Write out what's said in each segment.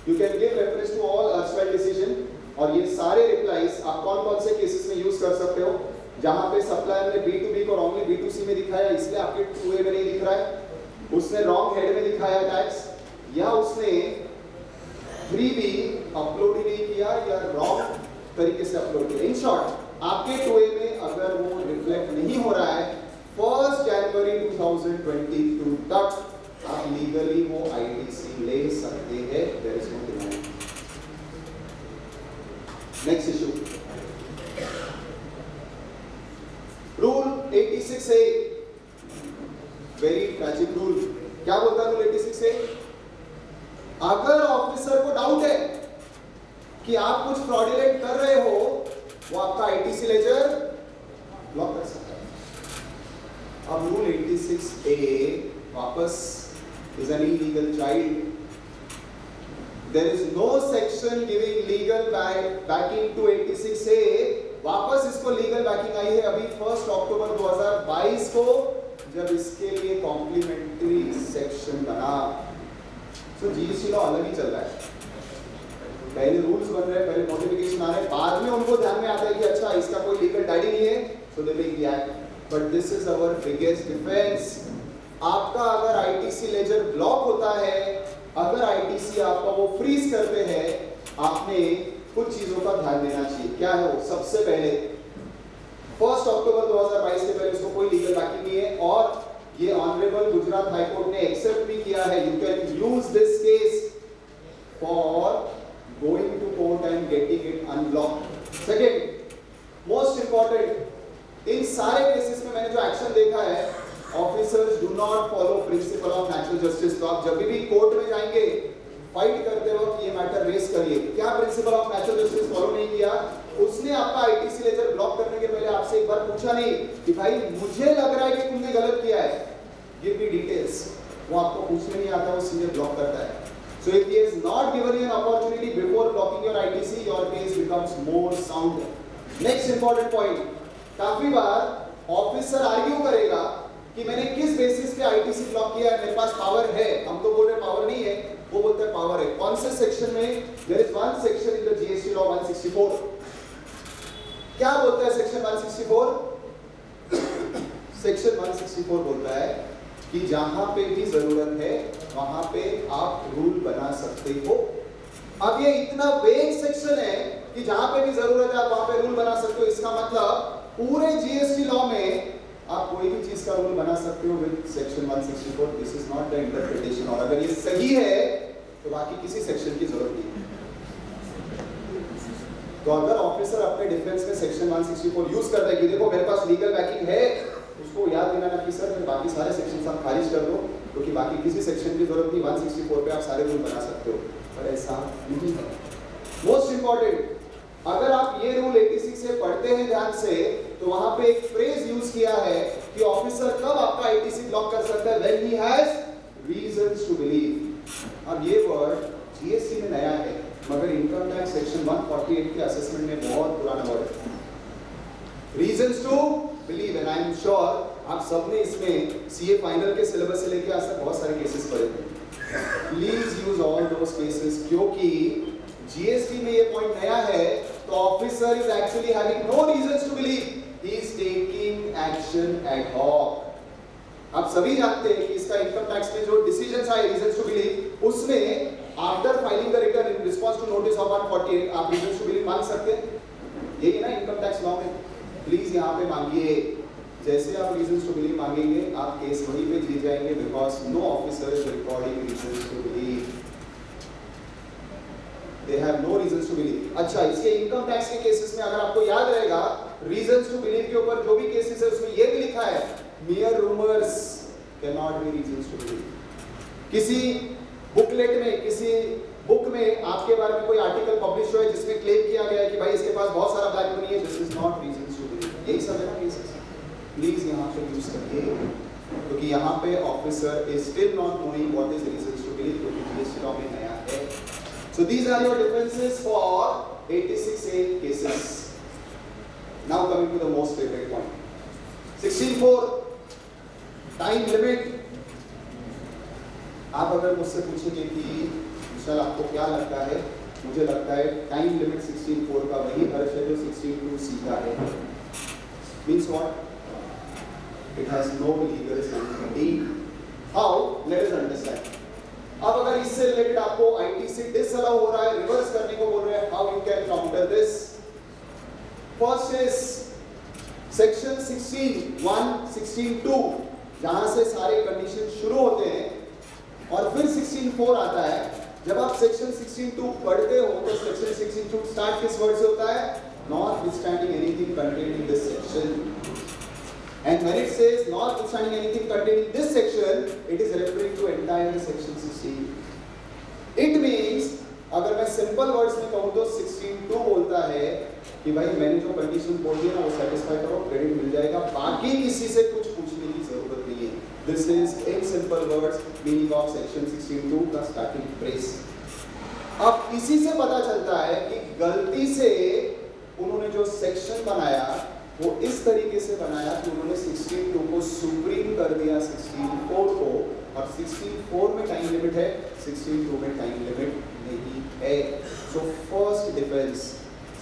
You can give reference to all erstwhile decision, और ये सारे रिप्लाईज आप कौन कौन से केसेस में यूज कर सकते हो जहां पे सप्लायर ने B2B को रॉन्गली B2C में दिखाया इसलिए आपके 2A में नहीं दिख रहा है, उसने रॉन्ग हेड में दिखाया टैक्स, या उसने 3B अपलोड ही नहीं किया या रॉन्ग तरीके से अपलोड किया। इन शॉर्ट आपके 2A में अगर वो रिफ्लेक्ट नहीं हो रहा है 1 जनवरी 2022 तक आप लीगली वो ITC ले सकते हैं, there is no demand. Next issue, rule 86A, very tragic rule. क्या बोलता है रूल 86A? अगर ऑफिसर को डाउट है कि आप कुछ फ्रॉडुलेंट कर रहे हो, वो आपका ITC लेजर ब्लॉक कर सकता है। अब रूल 86A वापस is an illegal child. There is no section giving legal backing to 86A. वापस इसको लीगल बैकिंग आई है अभी 1 अक्टूबर 2022 को, जब इसके लिए कॉम्प्लीमेंट्री सेक्शन बना। तो GST लॉ अलग ही चल रहा है, पहले रूल्स बन रहे हैं, पहले नोटिफिकेशन आ रहे हैं, बाद में उनको ध्यान में आता है कि अच्छा इसका कोई लीगल डैडी नहीं है, so they make the act. But this is our biggest defence. आपका अगर ITC लेजर ब्लॉक होता है, अगर ITC आपका वो फ्रीज करते हैं, आपने कुछ चीजों का ध्यान देना चाहिए। क्या है वो? सबसे पहले 1 अक्टूबर 2022 के पहले उसको कोई लीगल बैकिंग नहीं है, और ये ऑनरेबल गुजरात हाई कोर्ट ने एक्सेप्ट भी किया है। You can use this case for going to court and getting it unblocked. Second most important, इन सारे केसेस में मैंने जो एक्शन देखा है, officers do not follow principle of natural justice. तो आप जब भी कोर्ट में जाएंगे फाइट करते वक्त ये मैटर रेस करिए, क्या principal of natural justice follow नहीं किया? उसने आपका ITC लेजर ब्लॉक करने के पहले आपसे एक बार पूछा नहीं कि भाई मुझे लग रहा है कि तुमने गलत किया है, गिव मी डिटेल्स। वो आपको पूछने नहीं आता, वो सीधे ब्लॉक करता है। So if he has not given you an opportunity before blocking your ITC, your case becomes more sound. Next important point, काफी बार ऑफिसर आर्ग्यू करेगा कि मैंने किस बेसिस पे ITC ब्लॉक किया है, मेरे पास पावर है। हम तो बोल रहे पावर नहीं है, वो बोलते हैं पावर है। कौन से सेक्शन में? There is one section in the GST law 164. क्या बोलता है सेक्शन 164? सेक्शन 164 बोलता है कि जहां पे भी जरूरत है वहां पे आप रूल बना सकते हो। अब ये इतना वेग सेक्शन है कि जहां पे भी जरूरत है आप वहां पे रूल बना सकते हो। इसका मतलब पूरे GST लॉ में आप कोई भी चीज का रूल बना सकते हो with section 164। This is not the interpretation, और अगर ये सही है तो बाकी किसी सेक्शन की जरूरत नहीं। तो अगर ऑफिसर अपने डिफेंस में सेक्शन 164 यूज करता है कि देखो मेरे पास लीगल बैकिंग है, उसको याद दिलाना कि सर बाकी सारे सेक्शन आप खारिज कर दो क्योंकि बाकी किसी सेक्शन की जरूरत नहीं, 164 पे आप सारे रूल बना सकते हो। पर ऐसा नहीं है। मोस्ट इंपॉर्टेंट, अगर आप ये रूल 86 से पढ़ते हैं ध्यान से, तो वहां पे एक फ्रेज यूज किया है कि ऑफिसर कब आपका ITC ब्लॉक कर सकता है, when he has reasons to believe. अब ये वर्ड GST में नया है, मगर इनकम टैक्स सेक्शन 148 के असेसमेंट में बहुत पुराना वर्ड है, reasons to believe. And I am sure आप सबने इसमें CA फाइनल के सिलेबस से लेकर आज तक बहुत सारे केसेस पढ़े थे। Please use all those cases, क्योंकि GST में ये पॉइंट नया है, तो officer is actually having no reasons to believe, he is taking action ad hoc. आप सभी जानते हैं कि इसका इनकम टैक्स में जो डिसीजंस आए रीजंस टू बिलीव, उसमें after filing the return in response to notice of 148 आप रीजंस टू बिलीव मांग सकते हैं। यही ना इनकम टैक्स लॉ में, प्लीज यहाँ पे मांगिए। जैसे आप रीजंस टू बिलीव मांगेंगे आप केस वहीं पे जीत जाएंगे, because no officer is recording reasons to believe, they have no reasons to believe. अच्छा, इसके इनकम टैक्स के केसेस में अगर आपको याद रहेगा, रीजंस टू बिलीव के ऊपर जो भी केसेस है उसमें ये भी लिखा है, mere rumors cannot be reasons to believe। किसी बुकलेट में, किसी बुक में आपके बारे में कोई आर्टिकल पब्लिश हुआ है जिसमें क्लेम किया गया है कि भाई इसके पास बहुत सारा ब्लैक मनी है, this is not reasons to believe. यही सब है ना केसेस। प्लीज यहाँ पे यूज करिए, क्योंकि यहाँ पे officer is still not knowing what is reasons to believe, क्योंकि GST लॉ में नया है। So these are your differences for 86A cases. Now coming to the most favourite point 16(4) time limit. आप अगर मुझसे पूछेंगे कि विशाल आपको क्या लगता है? मुझे लगता है टाइम लिमिट 16.4 का वही अर्थ है जो 16.2c का है। Means what? It has no legal sensitivity. How? Let us understand. अब अगर इससे रिलेटेड आपको आईटीसी डिसअलाउ हो रहा है, रिवर्स करने को बोल रहे हैं, how you can counter this? First is section 16.1, 16.2 जहां से सारे कंडीशन शुरू होते हैं और फिर 16.4 आता है। जब आप सेक्शन 16.2 पढ़ते हो तो सेक्शन 16.2 स्टार्ट किस वर्ड से होता है? Notwithstanding anything contained in this section. And when it says notwithstanding anything contained in this section, it is referring to entire section 16. It means अगर मैं सिंपल वर्ड्स में कहूँ तो 16.2 बोलता है कि भाई मैंने जो कंडीशन बोल दी ना वो सेटिस्फाई करो, क्रेडिट मिल जाएगा, बाकी किसी से कुछ पूछने की जरूरत नहीं है। This is in simple words meaning of section 16.2 का स्टार्टिंग फ्रेज। अब इसी से पता चलता है कि गलती से उन्होंने जो सेक्शन बनाया वो इस तरीके से बनाया कि उन्होंने 16.2 को सुप्रीम कर दिया 16.4 को, और 16.4 में टाइम लिमिट है, 16.2 में टाइम लिमिट नहीं है। So first difference,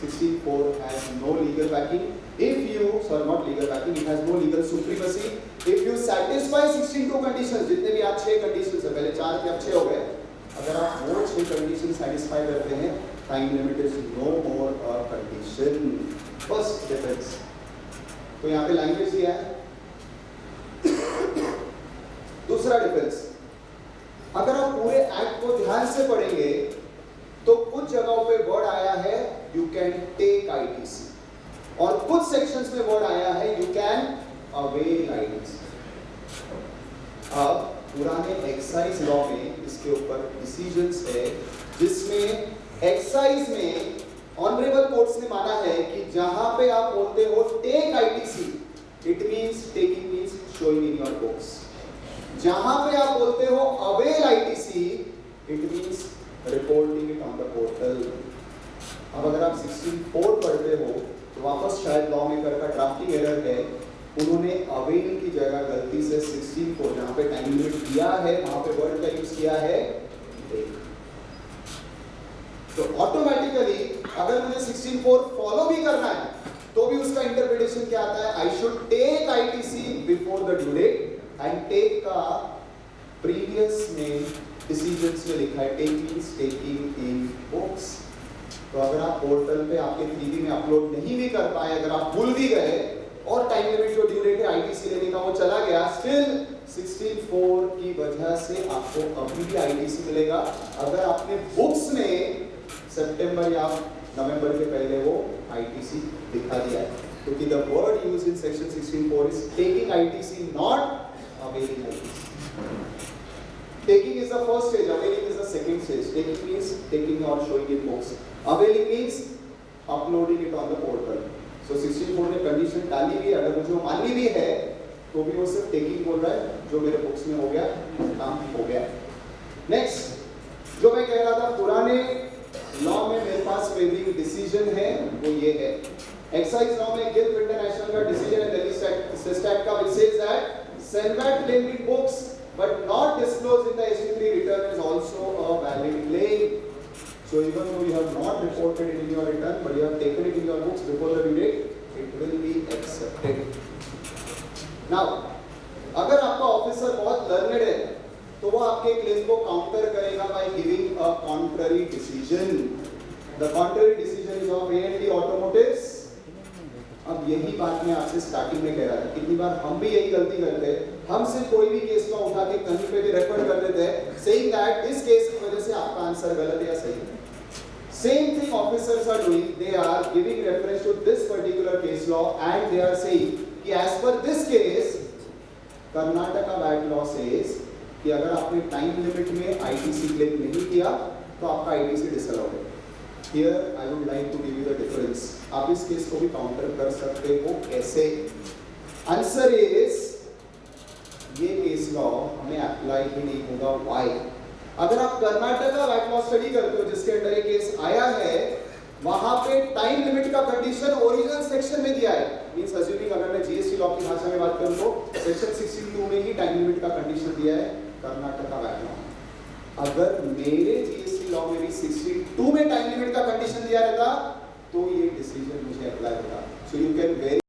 16.4 has no legal backing. If you not legal backing, it has no legal supremacy. If you satisfy 16.2 conditions, जितने भी आज 6 कंडीशंस है, पहले 4 थे अब 6 हो गए, अगर आप वो 6 कंडीशन सैटिस्फाई करते हैं, time limit is no more a condition. First difference. तो यहाँ पे लैंग्वेज दिया है। दूसरा डिफरेंस, अगर आप पूरे एक्ट को ध्यान से पढ़ेंगे तो कुछ जगहों पे वर्ड आया है यू कैन टेक आईटीसी, और कुछ सेक्शंस में वर्ड आया है यू कैन अवेल आईटीसी। अब पुराने एक्साइज लॉ में इसके ऊपर डिसीजंस है, जिसमें एक्साइज में ऑनरेबल कोर्ट्स ने माना है कि जहां पे आप बोलते हो take ITC, it means taking means showing in your books. जहां पे आप बोलते हो avail ITC, it means reporting it on the portal. अब अगर आप 16.4 पढ़ते हो तो वापस शायद लॉ मेकर का ड्राफ्टिंग एरर है, उन्होंने अवेल की जगह गलती से 16.4 जहां पे टाइम लिमिट दिया है वहां पे वर्ड का यूज किया है टेक। तो ऑटोमेटिकली अगर मुझे 16.4 फॉलो भी करना है तो भी उसका इंटरप्रिटेशन क्या आता है? I should take ITC before the due date, and take का प्रीवियस में डिसीजंस में लिखा है take means taking in books. तो अगर आप पोर्टल पे आपके 3D में अपलोड नहीं भी कर पाए, अगर आप भूल भी गए और टाइम लिमिट जो ड्यू डेट है आईटीसी लेने का वो चला गया, स्टिल 16.4 की वजह से आपको अभी भी आईटीसी मिलेगा अगर आपने बुक्स में सितंबर या नवंबर के पहले वो आईटीसी दिखा दिया है। क्योंकि the word used in section 16.4 is taking ITC, not availing ITC. Taking is the first stage, availing is the second stage. Taking means taking और showing in books, availing means uploading it on the portal. So 16.4 ने condition डाली भी, अगर मुझे माननी भी है तो भी वो सिर्फ टेकिंग बोल रहा है, जो मेरे बुक्स में हो गया काम हो गया। नेक्स्ट जो मैं कह रहा था, पुराने लॉ में मेरे पास फेवरिंग डिसीजन है वो ये है, एक्साइज लॉ में गिल्फ इंटरनेशनल का डिसीजन है दिल्ली स्टैट का, which says that CENVAT claimed in books but not disclosed in the ST3 return is also a valid claim. So even though you have not reported it in your return but you have taken it in your books before the due date, it will be accepted. Now अगर आपका officer बहुत learned है तो वो आपके claim को counter करेगा by giving a contrary decision. The contrary decision is of A&D automotives. अब यही बात मैं आपसे स्टार्टिंग में कह रहा था, कितनी बार हम भी यही गलती करते हैं, हम सिर्फ कोई भी केस को उठा के कहीं पे भी रेफर कर देते हैं सेइंग दैट इस केस की वजह से आपका आंसर गलत है या सही है। Same thing officers are doing, they are giving reference to this particular case law and they are saying कि as per this case Karnataka bad law says कि अगर आपने टाइम लिमिट में आईटीसी क्लेम नहीं किया तो आपका आईटीसी डिसअलाउड है। Here I would like to give you the difference. आप इस केस को भी काउंटर कर सकते हो कैसे? आंसर इज ये केस लॉ हमें अप्लाई ही नहीं होगा। व्हाई? अगर आप कर्नाटका बैड लॉ स्टडी करते हो जिसके अंदर ये केस आया है, वहां पे टाइम लिमिट का कंडीशन ओरिजिनल सेक्शन में दिया है। मींस अज्यूमिंग अगर मैं जीएसटी लॉ की भाषा में बात करूं तो सेक्शन 16(2) में ही टाइम लिमिट का कंडीशन दिया है कर्नाटका बैड लॉ। अगर मेरे जीएसटी लॉ में भी 62 में टाइम लिमिट का कंडीशन दिया रहता तो ये डिसीजन मुझे अप्लाई होता. So you can very